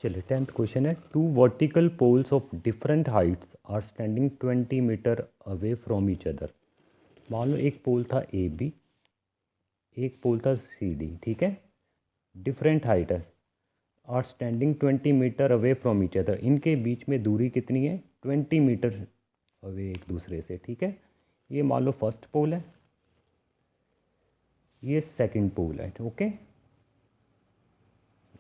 चलिए 10th question है, two vertical poles of different heights are standing 20 metre away from each other. मान लो एक पोल था ए बी, एक पोल था सी डी, ठीक है, डिफरेंट हाइट है, are standing 20 metre away from each other. इनके बीच में दूरी कितनी है? 20 मीटर अवे एक दूसरे से, ठीक है। ये मान लो फर्स्ट पोल है, ये सेकंड पोल है, okay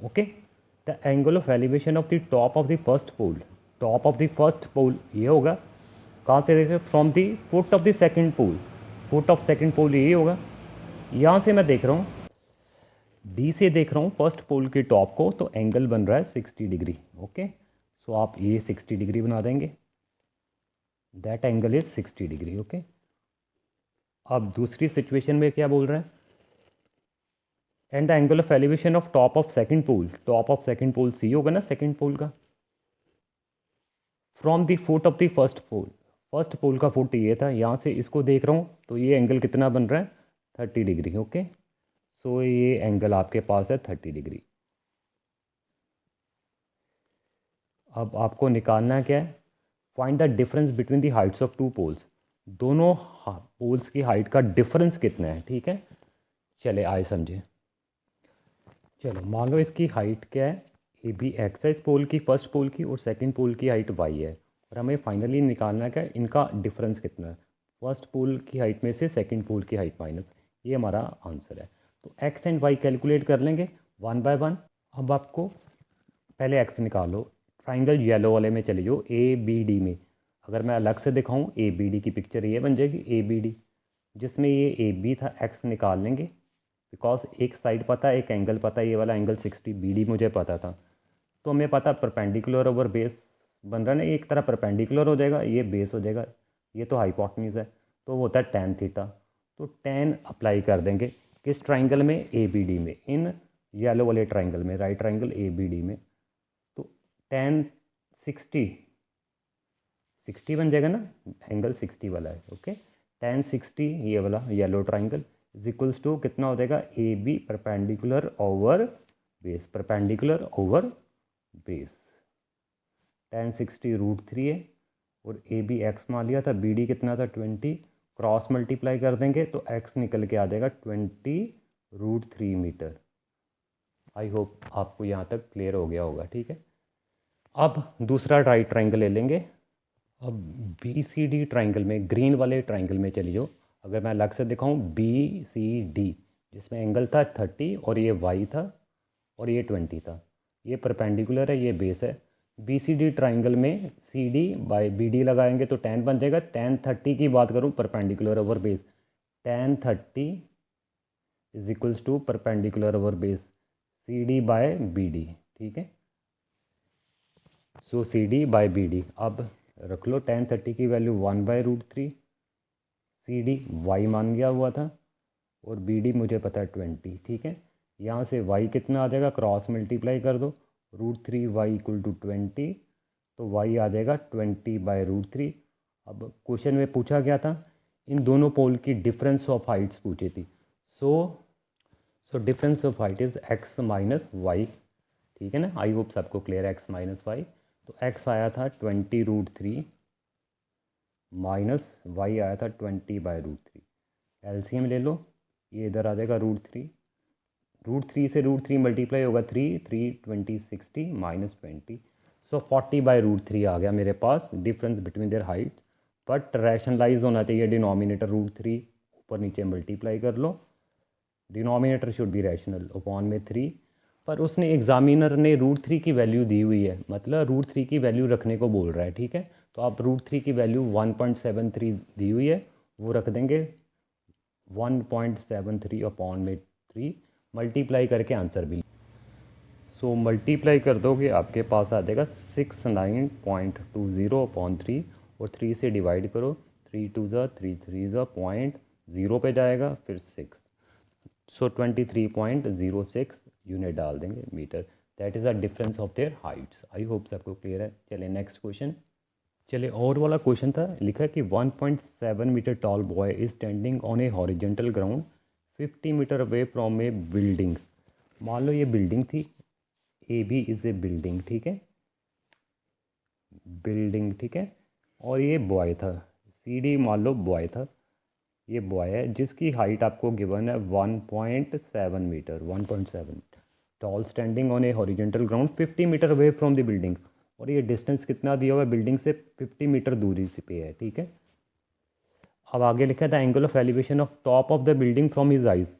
okay. The angle of elevation of the top of the first pole, top of the first pole ये होगा, कहाँ से देखें? From the foot of the second pole, foot of second pole ये होगा। यहाँ से मैं देख रहा हूँ, डी से देख रहा हूँ फर्स्ट पोल के टॉप को, तो एंगल बन रहा है 60 डिग्री, ओके। सो आप ये 60 डिग्री बना देंगे, that angle is 60 degree, okay. अब दूसरी सिचुएशन में क्या बोल रहा है? And the angle of elevation of top of second pole, top of second pole C होगा ना सेकंड पोल का, from the foot of the first pole, first pole का फुट ये था, यहाँ से इसको देख रहा हूँ तो ये एंगल कितना बन रहा है? 30 डिग्री, ओके। सो ये एंगल आपके पास है 30 डिग्री। अब आपको निकालना क्या है? Find the difference between the heights of two poles, दोनों पोल्स की हाइट का डिफरेंस कितना है, ठीक है। चले आए समझे। चलो मान लो इसकी हाइट क्या है? ए बी एक्स है इस पोल की, फर्स्ट पोल की, और सेकंड पोल की हाइट वाई है, और हमें फाइनली निकालना है क्या इनका डिफरेंस कितना है, फर्स्ट पोल की हाइट में से सेकंड पोल की हाइट माइनस, ये हमारा आंसर है। तो एक्स एंड वाई कैलकुलेट कर लेंगे वन बाय वन। अब आपको पहले एक्स निकालो, ट्राइंगल येलो वाले में चले जाओ, ए बी डी में। अगर मैं अलग से दिखाऊँ ए बी डी की पिक्चर ये बन जाएगी ए बी डी, जिसमें ये ए बी था, एक्स निकाल लेंगे बिकॉज एक साइड पता है, एक एंगल पता है, ये वाला एंगल 60 बी डी मुझे पता था। तो हमें पता परपेंडिकुलर ओवर बेस बन रहा है ना, एक तरह परपेंडिकुलर हो जाएगा, ये बेस हो जाएगा, ये तो हाइपोटेन्यूज है, तो वो होता है tan थीटा। तो tan अप्लाई कर देंगे किस ट्राइंगल में? ए बी डी में, इन येलो वाले ट्राइंगल में, right triangle A B D में। तो tan 60 60 बन जाएगा ना, एंगल 60 वाला है, ओके। tan 60 ये वाला yellow triangle is equals to कितना हो जाएगा? A B perpendicular over base, perpendicular over base. tan 60 √3 है, और ए बी एक्स मान लिया था, बी डी कितना था 20, क्रॉस मल्टीप्लाई कर देंगे तो एक्स निकल के आ जाएगा 20 √3 मीटर। आई होप आपको यहाँ तक क्लियर हो गया होगा, ठीक है। अब दूसरा राइट ट्राइंगल ले लेंगे। अब बी सी डी ट्राइंगल में, ग्रीन वाले ट्राइंगल में चली जाओ। अगर मैं अलग से दिखाऊँ, बी सी डी, जिसमें एंगल था 30 और ये वाई था और ये 20 था, ये परपेंडिकुलर है, ये बेस है। बी सी डी ट्राइंगल में C D by B D लगाएंगे तो tan बन जाएगा। tan 30 की बात करूँ, perpendicular over base, tan 30 is equals to perpendicular over base C D by B D, ठीक है। So C D by B D, अब रख लो tan 30 की वैल्यू 1/√3, सी डी वाई मान गया हुआ था, और बी डी मुझे पता है 20, ठीक है। यहाँ से y कितना आ जाएगा? क्रॉस मल्टीप्लाई कर दो, √3y इक्वल टू 20, तो y आ जाएगा 20/√3। अब क्वेश्चन में पूछा गया था, इन दोनों पोल की डिफरेंस ऑफ हाइट्स पूछी थी। So difference of height is x minus y, ठीक है ना। आई होप सबको क्लियर है, x माइनस वाई। तो x आया था 20√3 माइनस वाई आया था 20/√3। एलसीएम ले लो, ये इधर आ जाएगा √3 से √3 मल्टीप्लाई होगा 3 3 20 60 माइनस 20, सो 40/√3 आ गया मेरे पास difference between their heights. But rationalize होना चाहिए डिनोमिनेटर, √3 ऊपर नीचे मल्टीप्लाई कर लो, denominator should be rational, upon में 3। पर उसने एग्जामिनर ने √3 की वैल्यू दी हुई है, मतलब √3 की वैल्यू रखने को बोल रहा है, ठीक है। तो आप √3 की वैल्यू 1.73 दी हुई है, वो रख देंगे 1.73 अपॉन में 3, मल्टीप्लाई करके आंसर भी। सो मल्टीप्लाई कर दोगे आपके पास आ जाएगा 69.20 अपॉन 3, और 3 से डिवाइड करो, 3 2 ज़ा 3 3 ज़ा 0.0 पे जाएगा, फिर 6, सो 23.06 यूनिट डाल देंगे metre. That is the difference of their heights. I hope सबको क्लियर है। चलिए नेक्स्ट क्वेश्चन। चलिए और वाला क्वेश्चन था, लिखा है कि 1.7 metre tall boy is standing on a horizontal ground 50 metre away from a building. मान लो ये बिल्डिंग थी, A B is a building, ठीक है, बिल्डिंग, ठीक है। और ये बॉय था, सी डी मान लो बॉय था, ये बॉय है जिसकी हाइट आपको गिवन है 1.7 metre, 1.7, tall standing on a horizontal ground 50 metre away from the building. और ये डिस्टेंस कितना दिया हुआ है बिल्डिंग से, 50 मीटर दूरी से पे है, ठीक है। अब आगे लिखा था angle of elevation of top of the building from his eyes.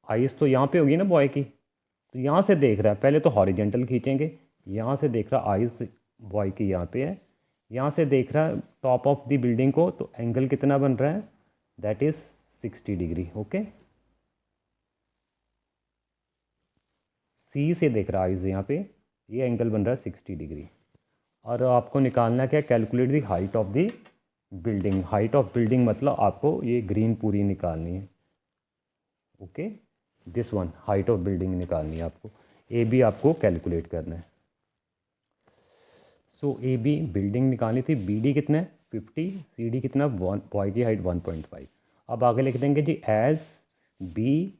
Eyes तो यहाँ पे होगी ना बॉय की, तो यहाँ से देख रहा है, पहले तो हॉरिजेंटल खींचेंगे, यहाँ से देख रहा आइज़ बॉय की यहाँ पे है, यहाँ से देख रहा है टॉप ऑफ द बिल्डिंग को, तो एंगल कितना बन रहा है, दैट इज़ 60 डिग्री, ओके। सी से देख रहा है आइज़ यहाँ पे, ये एंगल बन रहा है 60 डिग्री। और आपको निकालना क्या, calculate the height of the building. Height of building मतलब आपको ये ग्रीन पूरी निकालनी है, okay, this one height of building निकालनी है आपको। ए बी आपको कैलकुलेट करना है। सो ए बी बिल्डिंग निकालनी थी, बी डी कितना है 50, सी डी कितना, वन बॉय की हाइट 1.5। अब आगे लिख देंगे जी एज बी,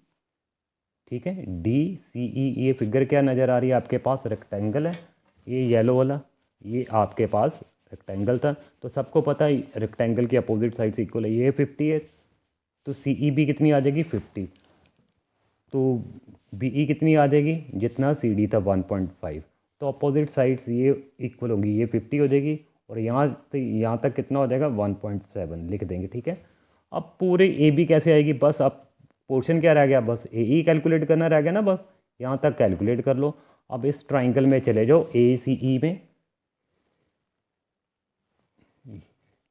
ठीक है, डी सी ई। ये फिगर क्या नज़र आ रही है आपके पास, रेक्टेंगल है, ये येलो वाला, ये आपके पास रेक्टेंगल था। तो सबको पता है रेक्टेंगल की अपोजिट साइड से इक्वल है, ये 50 है, तो सी ई बी कितनी आ जाएगी 50, तो बी ई कितनी आ जाएगी, जितना सी डी था 1.5, तो अपोजिट साइड ये इक्वल होगी, ये 50 हो जाएगी, और यहाँ तक कितना हो जाएगा 1.7 लिख देंगे, ठीक है। अब पूरे ए बी कैसे आएगी, बस अब पोर्शन क्या रह गया, बस ए ई कैलकुलेट करना रह गया ना, बस यहाँ तक कैलकुलेट कर लो। अब इस ट्राइंगल में चले जाओ ए सी ई में,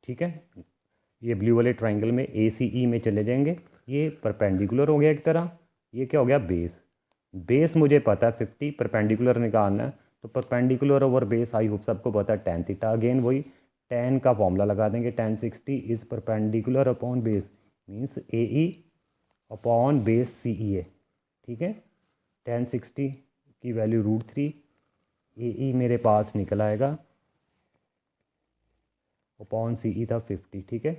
ठीक है, ये ब्लू वाले ट्राइंगल में ए सी ई में चले जाएंगे। ये परपेंडिकुलर हो गया एक तरह, ये क्या हो गया बेस, बेस मुझे पता है 50, परपेंडिकुलर निकालना है, तो perpendicular over base I hope सबको पता है tan थीटा। अगेन वही tan का फॉर्मूला लगा देंगे, tan 60 is perpendicular upon base, means A E upon base C E है, ठीक है। tan 60 की वैल्यू √3, ए ई मेरे पास निकल आएगा अपॉन सी ई था 50, ठीक है,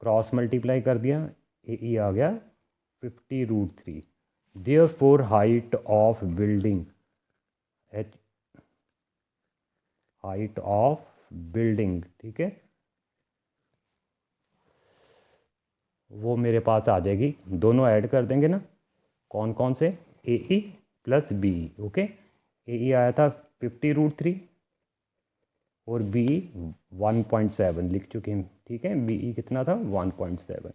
क्रॉस मल्टीप्लाई कर दिया, ए ई आ गया 50 √3। Therefore height of building, H height of building, ठीक है, वो मेरे पास आ जाएगी, दोनों ऐड कर देंगे ना, कौन कौन से, A E plus B E, okay. A E आया था 50 √3 और बी ई 1.7 लिख चुके हैं, ठीक है, बी ई कितना था 1.7,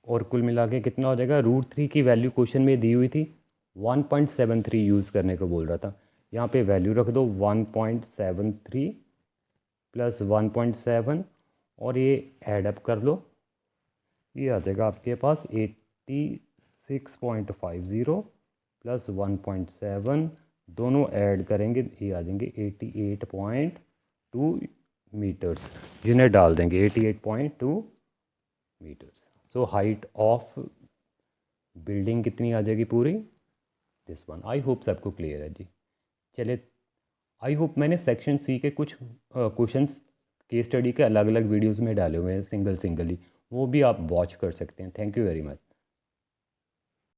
और कुल मिला के कितना हो जाएगा, √3 की वैल्यू क्वेश्चन में दी हुई थी, 1.73 यूज़ करने को बोल रहा था, यहाँ पे वैल्यू रख दो 1.73 प्लस 1.7, और ये ऐड अप कर लो, ये आ जाएगा आपके पास 86.50 प्लस 1.7, दोनों ऐड करेंगे ये आ जाएंगे 88.2 मीटर्स, जिन्हें डाल देंगे 88.2 metres. So height of building कितनी आ जाएगी पूरी, दिस वन। आई होप सबको क्लियर है जी। चले, आई होप मैंने सेक्शन सी के कुछ क्वेश्चंस केस स्टडी के अलग अलग वीडियोस में डाले हुए हैं, सिंगल सिंगली, वो भी आप वॉच कर सकते हैं। Thank you very much.